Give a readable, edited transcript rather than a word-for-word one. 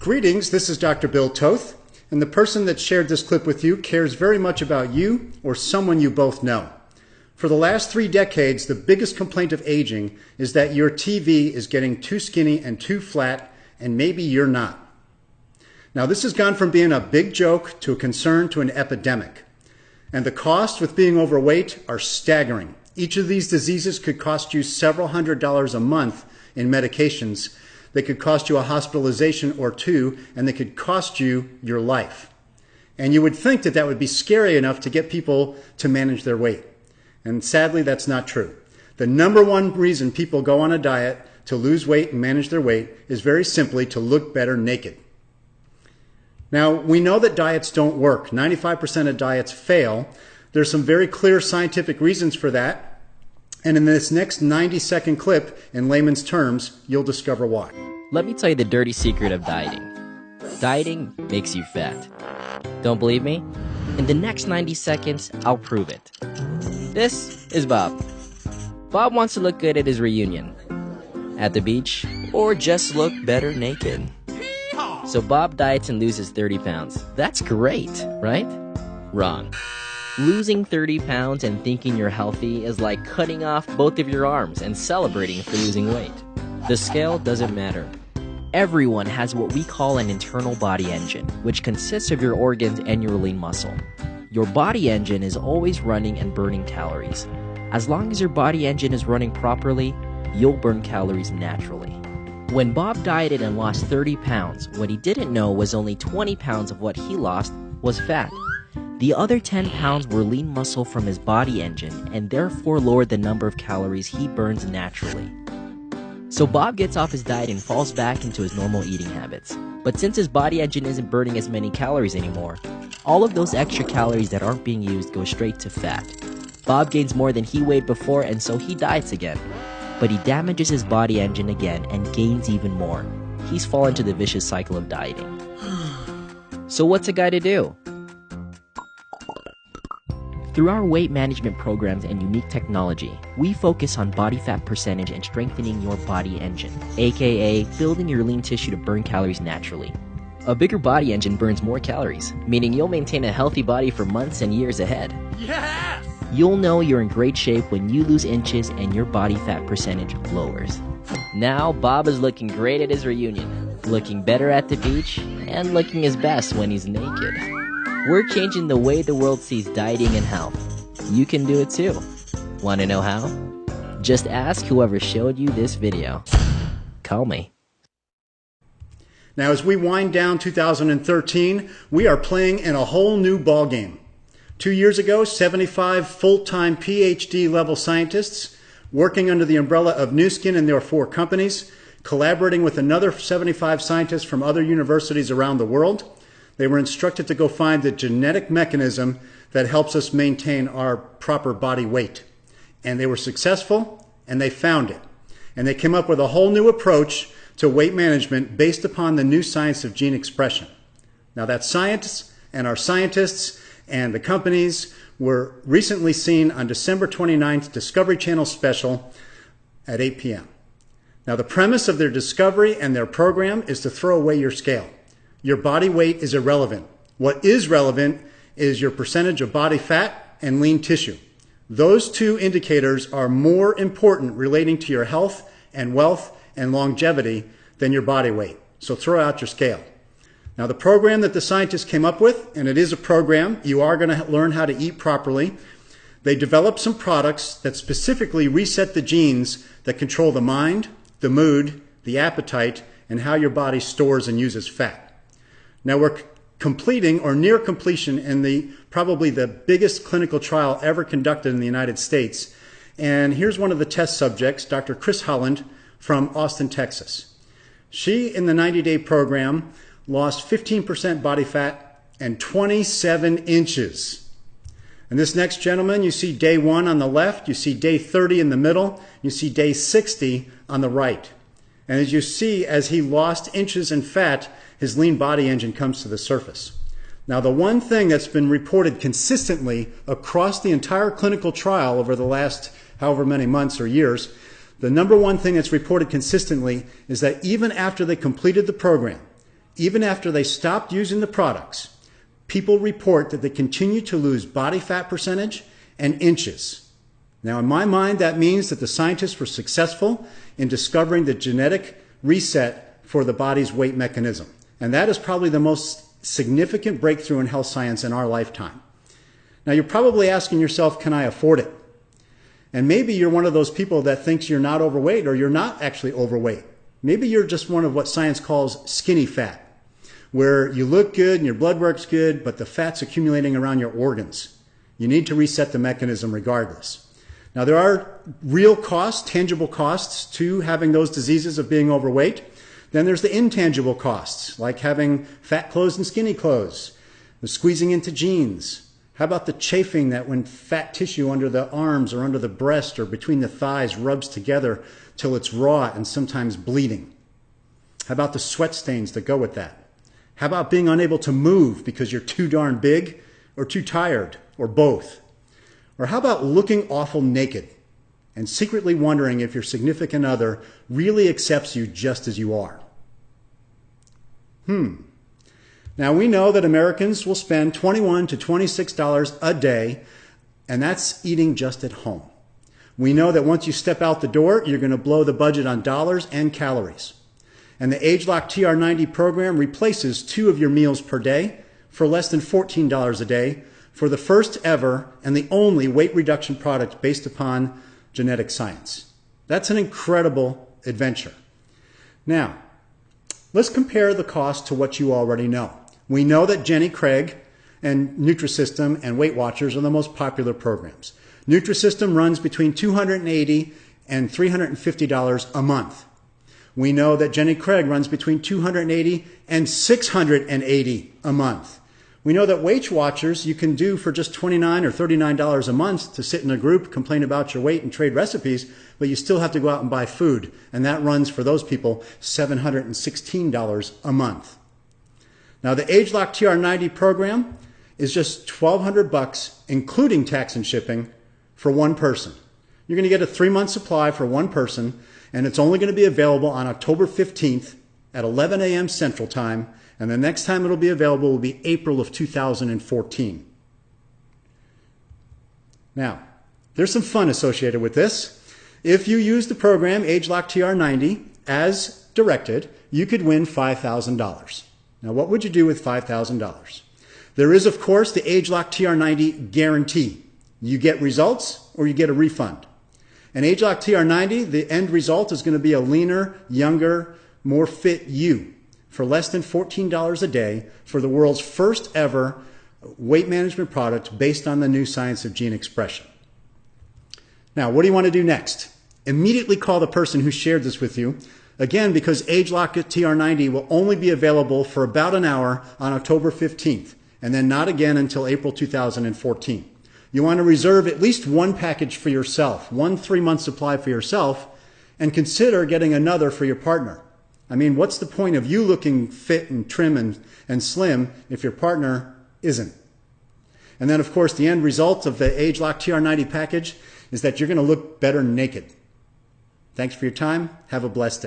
Greetings, this is Dr. Bill Toth, and the person that shared this clip with you cares very much about you or someone you both know. For the last 3 decades, the biggest complaint of aging is that your TV is getting too skinny and too flat, and maybe you're not. Now, this has gone from being a big joke to a concern to an epidemic. And the costs with being overweight are staggering. Each of these diseases could cost you several $100s a month in medications. They could cost you a hospitalization or 2, and they could cost you your life. And you would think that that would be scary enough to get people to manage their weight. And sadly, that's not true. The number one reason people go on a diet to lose weight and manage their weight is very simply to look better naked. Now, we know that diets don't work. 95% of diets fail. There's some very clear scientific reasons for that. And in this next 90-second clip, in layman's terms, you'll discover why. Let me tell you the dirty secret of dieting. Dieting makes you fat. Don't believe me? In the next 90 seconds, I'll prove it. This is Bob. Bob wants to look good at his reunion. At the beach, Or just look better naked. so Bob diets and loses 30 pounds. That's great, right? Wrong. Losing 30 pounds and thinking you're healthy is like cutting off both of your arms and celebrating for losing weight. The scale doesn't matter. Everyone has what we call an internal body engine, which consists of your organs and your lean muscle. Your body engine is always running and burning calories. As long as your body engine is running properly, you'll burn calories naturally. When Bob dieted and lost 30 pounds, what he didn't know was only 20 pounds of what he lost was fat. The other 10 pounds were lean muscle from his body engine and therefore lowered the number of calories he burns naturally. So Bob gets off his diet and falls back into his normal eating habits. But since his body engine isn't burning as many calories anymore, all of those extra calories that aren't being used go straight to fat. Bob gains more than he weighed before, and so he diets again. But he damages his body engine again and gains even more. He's fallen into the vicious cycle of dieting. So what's a guy to do? Through our weight management programs and unique technology, we focus on body fat percentage and strengthening your body engine, aka building your lean tissue to burn calories naturally. A bigger body engine burns more calories, meaning you'll maintain a healthy body for months and years ahead. Yes! You'll know you're in great shape when you lose inches and your body fat percentage lowers. Now, Bob is looking great at his reunion, looking better at the beach, and looking his best when he's naked. We're changing the way the world sees dieting and health. You can do it too. Want to know how? Just ask whoever showed you this video. Call me. Now, as we wind down 2013, we are playing in a whole new ballgame. 2 years ago, 75 full-time PhD-level scientists working under the umbrella of Nu Skin and their 4 companies, collaborating with another 75 scientists from other universities around the world. They were instructed to go find the genetic mechanism that helps us maintain our proper body weight. And they were successful, and they found it. And they came up with a whole new approach to weight management based upon the new science of gene expression. Now, that science and our scientists and the companies were recently seen on December 29th Discovery Channel special at 8 p.m. Now, the premise of their discovery and their program is to throw away your scale. Your body weight is irrelevant. What is relevant is your percentage of body fat and lean tissue. Those 2 indicators are more important relating to your health and wealth and longevity than your body weight. So throw out your scale. Now, the program that the scientists came up with, and it is a program, you are going to learn how to eat properly. They developed some products that specifically reset the genes that control the mind, the mood, the appetite, and how your body stores and uses fat. Now, we're completing or near completion in probably the biggest clinical trial ever conducted in the United States. And here's one of the test subjects, Dr. Chris Holland from Austin, Texas. She, in the 90-day program, lost 15% body fat and 27 inches. And this next gentleman, you see day 1 on the left, you see day 30 in the middle, you see day 60 on the right. And as you see, as he lost inches in fat, his lean body engine comes to the surface. Now, the one thing that's been reported consistently across the entire clinical trial over the last however many months or years, the number one thing that's reported consistently is that even after they completed the program, even after they stopped using the products, people report that they continue to lose body fat percentage and inches. Now, in my mind, that means that the scientists were successful in discovering the genetic reset for the body's weight mechanism. And that is probably the most significant breakthrough in health science in our lifetime. Now, you're probably asking yourself, can I afford it? And maybe you're one of those people that thinks you're not overweight, or you're not actually overweight. Maybe you're just one of what science calls skinny fat, where you look good and your blood work's good, but the fat's accumulating around your organs. You need to reset the mechanism regardless. Now, there are real costs, tangible costs to having those diseases of being overweight. Then there's the intangible costs, like having fat clothes and skinny clothes, the squeezing into jeans. How about the chafing that when fat tissue under the arms or under the breast or between the thighs rubs together till it's raw and sometimes bleeding? How about the sweat stains that go with that? How about being unable to move because you're too darn big or too tired or both? Or how about looking awful naked and secretly wondering if your significant other really accepts you just as you are? Now, we know that Americans will spend $21 to $26 a day, and that's eating just at home. We know that once you step out the door, you're going to blow the budget on dollars and calories. And the ageLOC TR90 program replaces 2 of your meals per day for less than $14 a day for the first ever and the only weight reduction product based upon genetic science. That's an incredible adventure. Now, let's compare the cost to what you already know. We know that Jenny Craig and Nutrisystem and Weight Watchers are the most popular programs. Nutrisystem runs between $280 and $350 a month. We know that Jenny Craig runs between $280 and $680 a month. We know that Weight Watchers you can do for just $29 or $39 a month to sit in a group, complain about your weight, and trade recipes, but you still have to go out and buy food, and that runs for those people $716 a month. Now, the ageLOC TR90 program is just $1,200, including tax and shipping, for one person. You're going to get a 3-month supply for one person, and it's only going to be available on October 15th at 11 a.m. Central Time, and the next time it'll be available will be April of 2014. Now, there's some fun associated with this. If you use the program ageLOC TR90 as directed, you could win $5,000. Now, what would you do with $5,000? There is, of course, the ageLOC TR90 guarantee. You get results or you get a refund. And ageLOC TR90, the end result is going to be a leaner, younger, more fit you for less than $14 a day for the world's first ever weight management product based on the new science of gene expression. Now, what do you want to do next? Immediately call the person who shared this with you. Again, because ageLOC TR90 will only be available for about an hour on October 15th, and then not again until April 2014. You want to reserve at least one package for yourself, one 3-month supply for yourself, and consider getting another for your partner. I mean, what's the point of you looking fit and trim and slim if your partner isn't? And then, of course, the end result of the ageLOC TR90 package is that you're going to look better naked. Thanks for your time. Have a blessed day.